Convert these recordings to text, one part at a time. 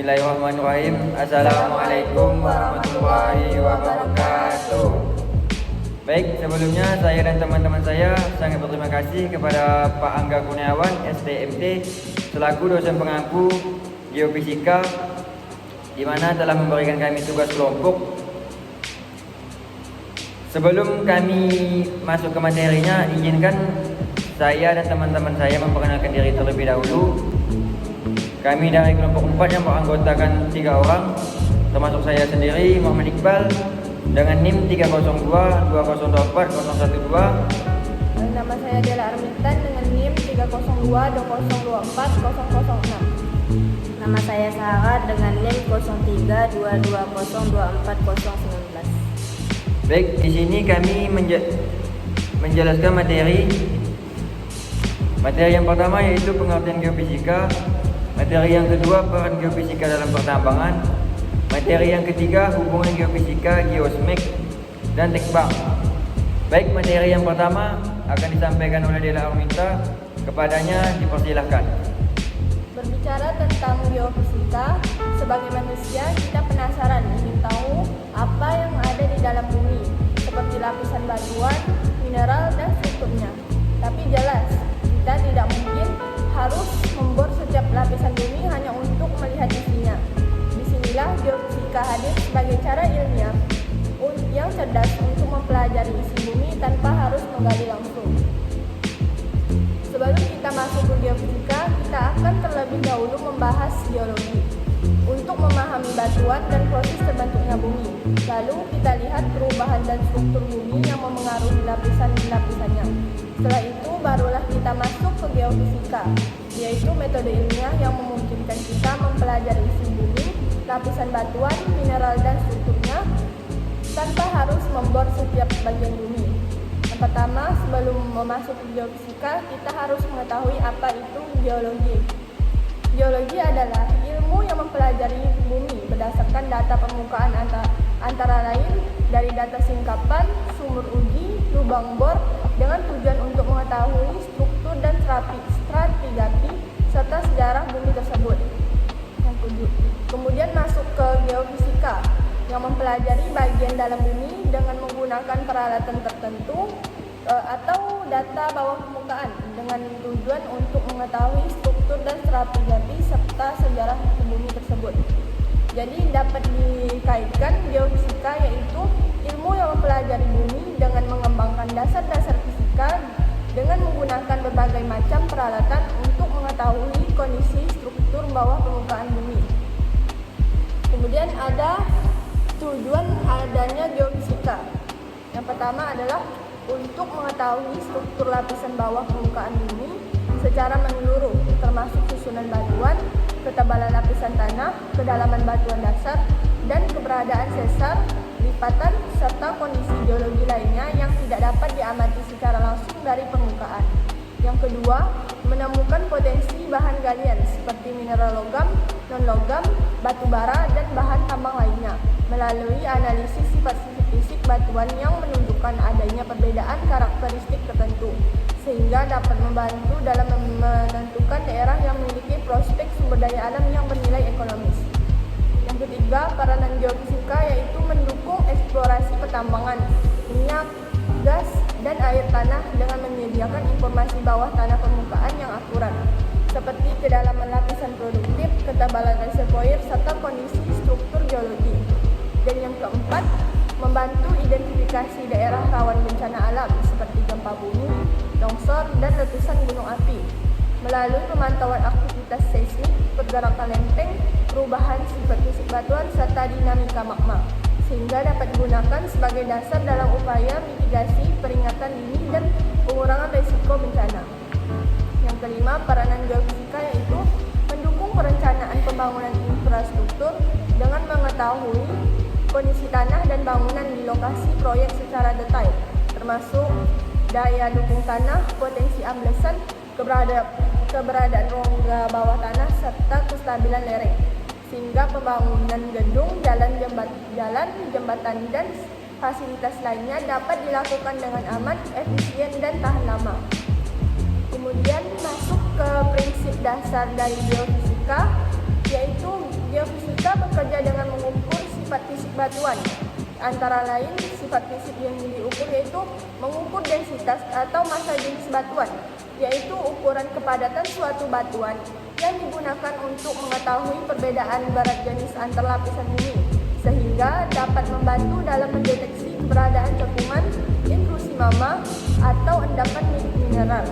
Bismillahirrahmanirrahim. Assalamualaikum warahmatullahi wabarakatuh. Baik, sebelumnya saya dan teman-teman saya sangat berterima kasih kepada Pak Angga Kurniawan, STMT, selaku dosen pengampu Geofisika, di mana telah memberikan kami tugas kelompok. Sebelum kami masuk ke materinya, izinkan saya dan teman-teman saya memperkenalkan diri terlebih dahulu. Kami dari kelompok 4 yang beranggotakan 3 orang, termasuk saya sendiri, Muhammad Iqbal, dengan NIM 302 2024 012. Nama saya Dela Armitan dengan NIM 302 2024 006. Nama saya Sarah dengan NIM 03 220 24 019. Baik, di sini kami menjelaskan materi yang pertama yaitu pengertian geofisika. Materi yang kedua, peran geofisika dalam pertambangan. Materi yang ketiga, hubungan geofisika, geosmek, dan tekbang. Baik, materi yang pertama akan disampaikan oleh Dela Arminta. Kepadanya dipersilahkan. Berbicara tentang geofisika, sebagai manusia kita penasaran ingin tahu apa yang ada di dalam bumi, seperti lapisan batuan, mineral, dan strukturnya. Tapi jelas, kita tidak mungkin harus membor setiap lapisan bumi hanya untuk melihat isinya. Disinilah geofisika hadir sebagai cara ilmiah yang cerdas untuk mempelajari isi bumi tanpa harus menggali langsung. Sebelum kita masuk ke geofisika, kita akan terlebih dahulu membahas geologi untuk memahami batuan dan proses terbentuknya bumi. Lalu kita lihat perubahan dan struktur bumi yang memengaruhi lapisan-lapisannya. Setelah itu barulah kita masuk ke geofisika, yaitu metode ilmiah yang memungkinkan kita mempelajari isi bumi, lapisan batuan, mineral, dan strukturnya tanpa harus membor setiap bagian bumi. Yang pertama, sebelum memasuki geofisika, kita harus mengetahui apa itu geologi. Geologi adalah ilmu yang mempelajari bumi berdasarkan data permukaan antara lain dari data singkapan, sumur uji, lubang bor, dengan tujuan untuk mengetahui struktur dan stratigrafi serta sejarah bumi tersebut. Kemudian masuk ke geofisika yang mempelajari bagian dalam bumi dengan menggunakan peralatan tertentu atau data bawah permukaan dengan tujuan untuk mengetahui struktur dan stratigrafi serta sejarah bumi tersebut. Jadi dapat dikaitkan geofisika yaitu ilmu yang mempelajari bumi dengan mengembangkan dasar-dasar fisika dengan menggunakan berbagai macam peralatan untuk mengetahui kondisi struktur bawah permukaan bumi. Kemudian ada tujuan adanya geofisika. Yang pertama adalah untuk mengetahui struktur lapisan bawah permukaan bumi secara menyeluruh, termasuk susunan batuan, ketebalan lapisan tanah, kedalaman batuan dasar, dan keberadaan sesar, lipatan, serta kondisi geologi lainnya yang tidak dapat diamati secara langsung dari permukaan. Yang kedua, menemukan potensi bahan galian seperti mineral logam, non-logam, batu bara, dan bahan tambang lainnya melalui analisis sifat fisik batuan yang menunjukkan adanya perbedaan karakteristik tertentu, sehingga dapat membantu dalam menentukan daerah yang memiliki prospek sumber daya alam yang bernilai ekonomis. Yang ketiga, peranan geofisika yaitu mendukung eksplorasi pertambangan, minyak, gas, dan air tanah dengan menyediakan informasi bawah tanah permukaan yang akurat, seperti kedalaman lapisan produktif, ketebalan reservoir, serta kondisi struktur geologi. Dan yang keempat, membantu identifikasi daerah rawan bencana alam seperti gempa bumi, longsor, dan letusan gunung api melalui pemantauan aktivitas seismik, pergerakan lempeng, perubahan sifat fisik batuan, serta dinamika magma, sehingga dapat digunakan sebagai dasar dalam upaya mitigasi, peringatan dini, dan pengurangan risiko bencana. Yang kelima, peranan geofisika yaitu mendukung perencanaan pembangunan infrastruktur dengan mengetahui kondisi tanah dan bangunan di lokasi proyek secara detail, termasuk daya dukung tanah, potensi amblesan, keberadaan rongga bawah tanah, serta kestabilan lereng, sehingga pembangunan gedung, jembatan, dan fasilitas lainnya dapat dilakukan dengan aman, efisien, dan tahan lama. Kemudian masuk ke prinsip dasar dari geofisika, yaitu Geofisika bekerja dengan mengukur sifat fisik batuan. Antara lain, sifat fisik yang diukur yaitu mengukur densitas atau massa jenis batuan, yaitu ukuran kepadatan suatu batuan yang digunakan untuk mengetahui perbedaan berat jenis antar lapisan bumi, sehingga dapat membantu dalam mendeteksi keberadaan cekungan, intrusi magma, atau endapan mineral.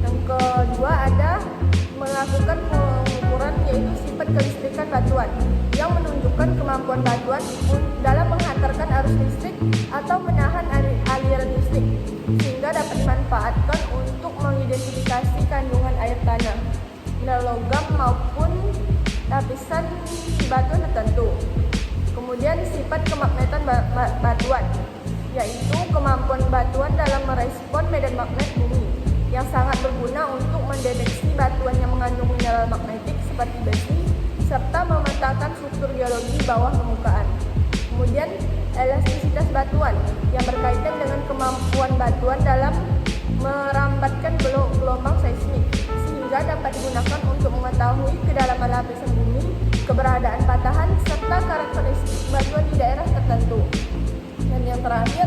Yang kedua ada melakukan pengukuran yaitu sifat kelistrikan batuan yang menunjukkan kemampuan batuan dalam menghantarkan arus listrik atau menahan aliran listrik sehingga dapat dimanfaatkan untuk mengidentifikasi kandungan air tanah, mineral logam maupun lapisan batuan tertentu. Kemudian sifat kemagnetan batuan yaitu kemampuan batuan dalam merespon medan magnet bumi yang sangat berguna untuk mendeteksi batuan yang mengandung mineral magnetik seperti besi serta memetakan struktur geologi bawah permukaan. Kemudian elastisitas batuan yang berkaitan dengan kemampuan batuan dalam merambatkan gelombang seismik sehingga dapat digunakan untuk mengetahui kedalaman lapisan bumi, keberadaan patahan serta karakteristik batuan di daerah tertentu. Dan yang terakhir,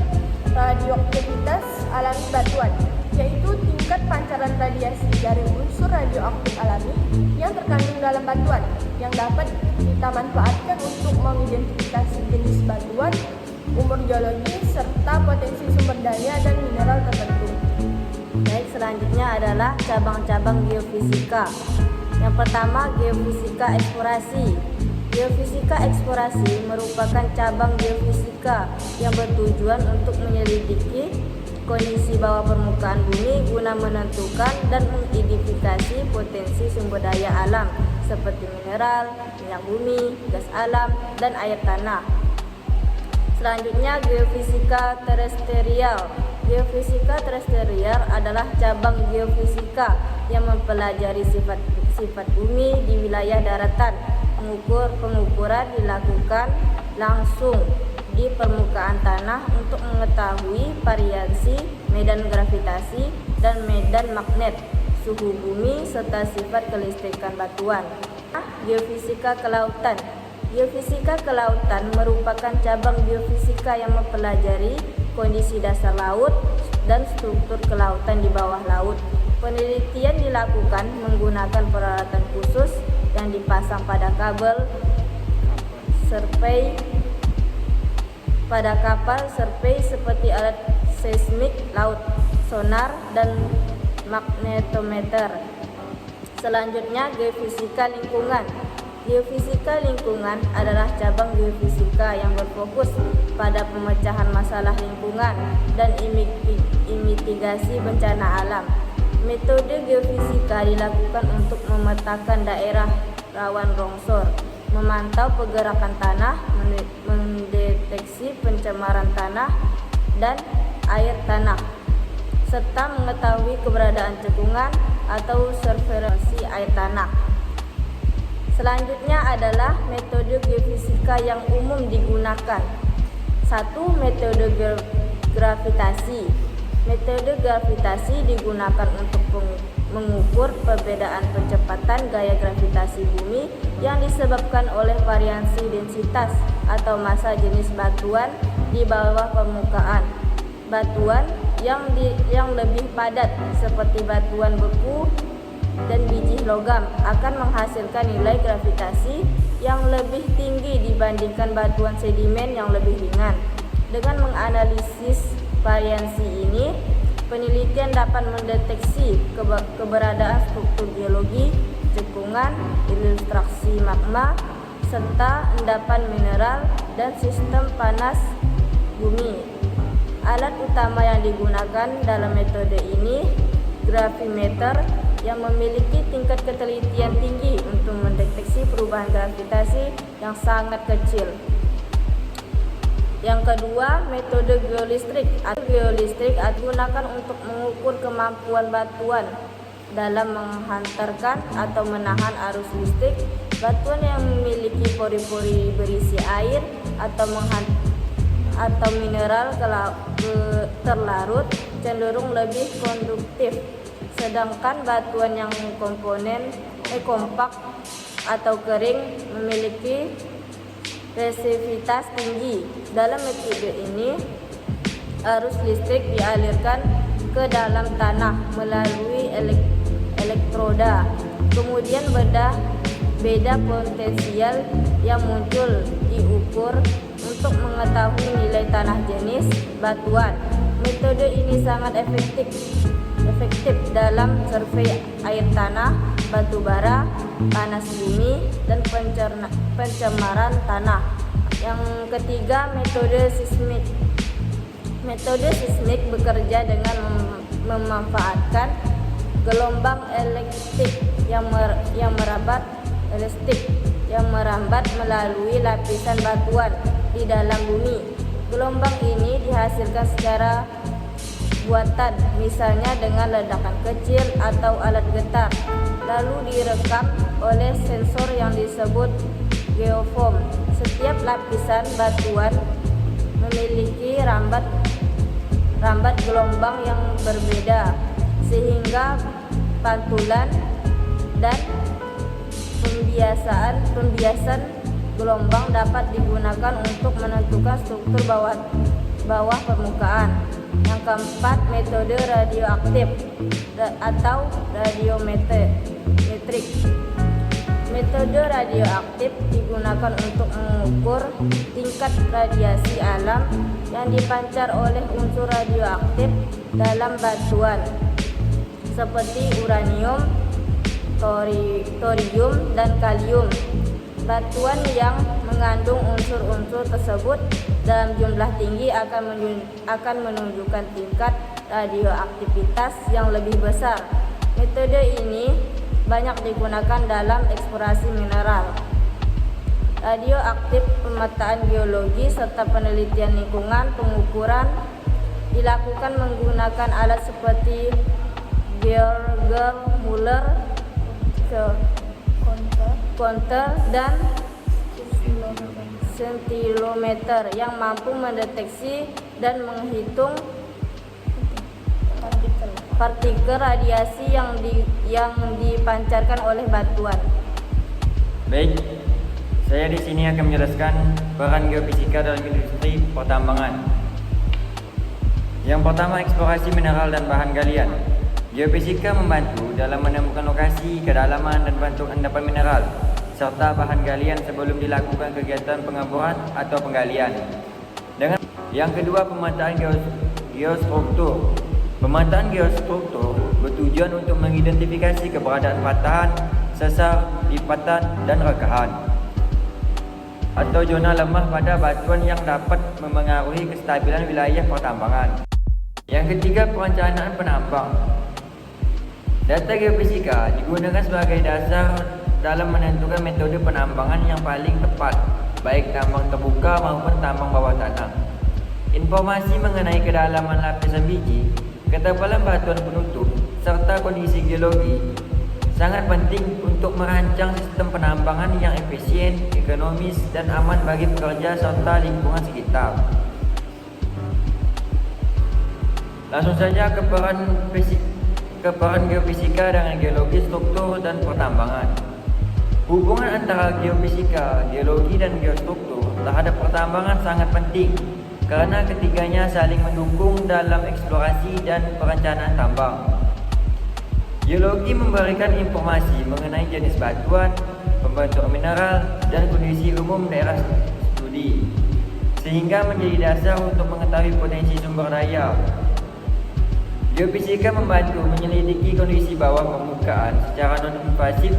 radioaktivitas alami batuan, yaitu tingkat pancaran radiasi dari unsur radioaktif alami yang terkandung dalam batuan yang dapat kita manfaatkan untuk mengidentifikasi jenis batuan, umur geologi, serta potensi sumber daya dan mineral tertentu. Baik, selanjutnya adalah cabang-cabang geofisika. Yang pertama, geofisika eksplorasi. Geofisika eksplorasi merupakan cabang geofisika yang bertujuan untuk menyelidiki kondisi bawah permukaan bumi guna menentukan dan mengidentifikasi potensi sumber daya alam seperti mineral, minyak bumi, gas alam, dan air tanah. Selanjutnya, geofisika terestrial. Geofisika terestrial adalah cabang geofisika yang mempelajari sifat bumi di wilayah daratan. Pengukuran dilakukan langsung di permukaan tanah untuk mengetahui variasi medan gravitasi dan medan magnet, suhu bumi, serta sifat kelistrikan batuan. Geofisika kelautan. Geofisika kelautan merupakan cabang geofisika yang mempelajari kondisi dasar laut dan struktur kelautan di bawah laut. Penelitian dilakukan menggunakan peralatan khusus yang dipasang pada kabel survei pada kapal survei seperti alat seismik laut, sonar, dan magnetometer. Selanjutnya, geofisika lingkungan. Geofisika lingkungan adalah cabang geofisika yang berfokus pada pemecahan masalah lingkungan dan mitigasi bencana alam. Metode geofisika dilakukan untuk memetakan daerah rawan longsor, memantau pergerakan tanah, mendeteksi pencemaran tanah dan air tanah, serta mengetahui keberadaan cekungan atau surveillance air tanah. Selanjutnya adalah metode geofisika yang umum digunakan. 1. Metode gravitasi. Metode gravitasi digunakan untuk mengukur perbedaan percepatan gaya gravitasi bumi yang disebabkan oleh variasi densitas atau massa jenis batuan di bawah permukaan. Batuan yang lebih padat seperti batuan beku dan biji logam akan menghasilkan nilai gravitasi yang lebih tinggi dibandingkan batuan sedimen yang lebih ringan. Dengan menganalisis variasi ini, penelitian dapat mendeteksi keberadaan struktur geologi, cekungan, ilustrasi magma, serta endapan mineral dan sistem panas bumi. Alat utama yang digunakan dalam metode ini gravimeter yang memiliki tingkat ketelitian tinggi untuk mendeteksi perubahan gravitasi yang sangat kecil. Yang kedua, metode geolistrik. Geolistrik digunakan untuk mengukur kemampuan batuan dalam menghantarkan atau menahan arus listrik. Batuan yang memiliki pori-pori berisi air atau mineral terlarut cenderung lebih konduktif, sedangkan batuan yang kompak atau kering memiliki resistivitas tinggi. Dalam metode ini, arus listrik dialirkan ke dalam tanah melalui elektroda. Kemudian beda potensial yang muncul diukur untuk mengetahui nilai tanah jenis batuan. Metode ini sangat efektif dalam survei air tanah, batu bara, panas bumi, dan pencemaran tanah. Yang ketiga, metode seismik. Metode seismik bekerja dengan memanfaatkan gelombang elektrik yang merambat melalui lapisan batuan di dalam bumi. Gelombang ini dihasilkan secara buatan, misalnya dengan ledakan kecil atau alat getar, lalu direkam oleh sensor yang disebut geoform. Setiap lapisan batuan memiliki rambat gelombang yang berbeda, sehingga pantulan dan pembiasan gelombang dapat digunakan untuk menentukan struktur bawah permukaan. Yang keempat, metode radioaktif atau radiometrik. Metode radioaktif digunakan untuk mengukur tingkat radiasi alam yang dipancar oleh unsur radioaktif dalam batuan seperti uranium, thorium, dan kalium. Batuan yang mengandung unsur-unsur tersebut dalam jumlah tinggi akan menunjukkan tingkat radioaktivitas yang lebih besar. Metode ini banyak digunakan dalam eksplorasi mineral, radioaktif, pemetaan geologi, serta penelitian lingkungan. Pengukuran dilakukan menggunakan alat seperti Geiger Müller, counter, dan scintillometer yang mampu mendeteksi dan menghitung partikel radiasi yang dipancarkan oleh batuan. Baik, saya di sini akan menjelaskan peran geofisika dalam industri pertambangan. Yang pertama, eksplorasi mineral dan bahan galian. Geofisika membantu dalam menemukan lokasi, kedalaman, dan bentuk endapan mineral serta bahan galian sebelum dilakukan kegiatan pengemburan atau penggalian. Yang kedua, pemetaan geostruktur. Pemetaan geostruktur bertujuan untuk mengidentifikasi keberadaan patahan, sesar, lipatan, dan rekahan atau zona lemah pada batuan yang dapat memengaruhi kestabilan wilayah pertambangan. Yang ketiga, perencanaan penambang. Data geofisika digunakan sebagai dasar dalam menentukan metode penambangan yang paling tepat, baik tambang terbuka maupun tambang bawah tanah. Informasi mengenai kedalaman lapisan biji, ketebalan batuan penutup, serta kondisi geologi sangat penting untuk merancang sistem penambangan yang efisien, ekonomis, dan aman bagi pekerja serta lingkungan sekitar. Langsung saja ke peran geofisika dengan geologi, struktur, dan pertambangan. Hubungan antara geofisika, geologi, dan geostruktur terhadap pertambangan sangat penting karena ketiganya saling mendukung dalam eksplorasi dan perencanaan tambang. Geologi memberikan informasi mengenai jenis batuan, pembentuk mineral, dan kondisi umum daerah studi, sehingga menjadi dasar untuk mengetahui potensi sumber daya. Geofisika membantu menyelidiki kondisi bawah permukaan secara non-invasif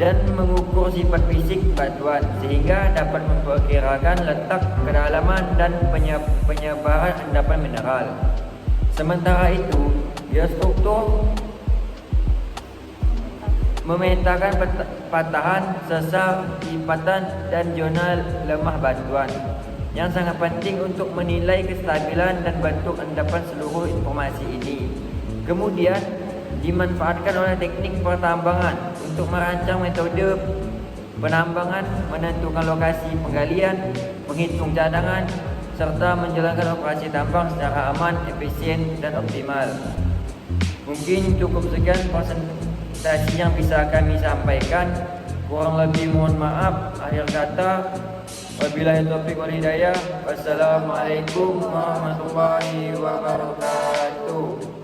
dan mengukur sifat fisik batuan sehingga dapat memperkirakan letak, kedalaman, dan penyebaran endapan mineral. Sementara itu, geostruktur memetakan patahan, sesar, lipatan, dan zona lemah batuan yang sangat penting untuk menilai kestabilan dan bentuk endapan seluruh informasi ini. Kemudian dimanfaatkan oleh teknik pertambangan untuk merancang metode penambangan, menentukan lokasi penggalian, menghitung cadangan, serta menjalankan operasi tambang secara aman, efisien, dan optimal. Mungkin cukup sekian presentasi yang bisa kami sampaikan. Kurang lebih mohon maaf. Akhir kata, wabillahi taufiq wal hidayah. Wassalamualaikum warahmatullahi wabarakatuh.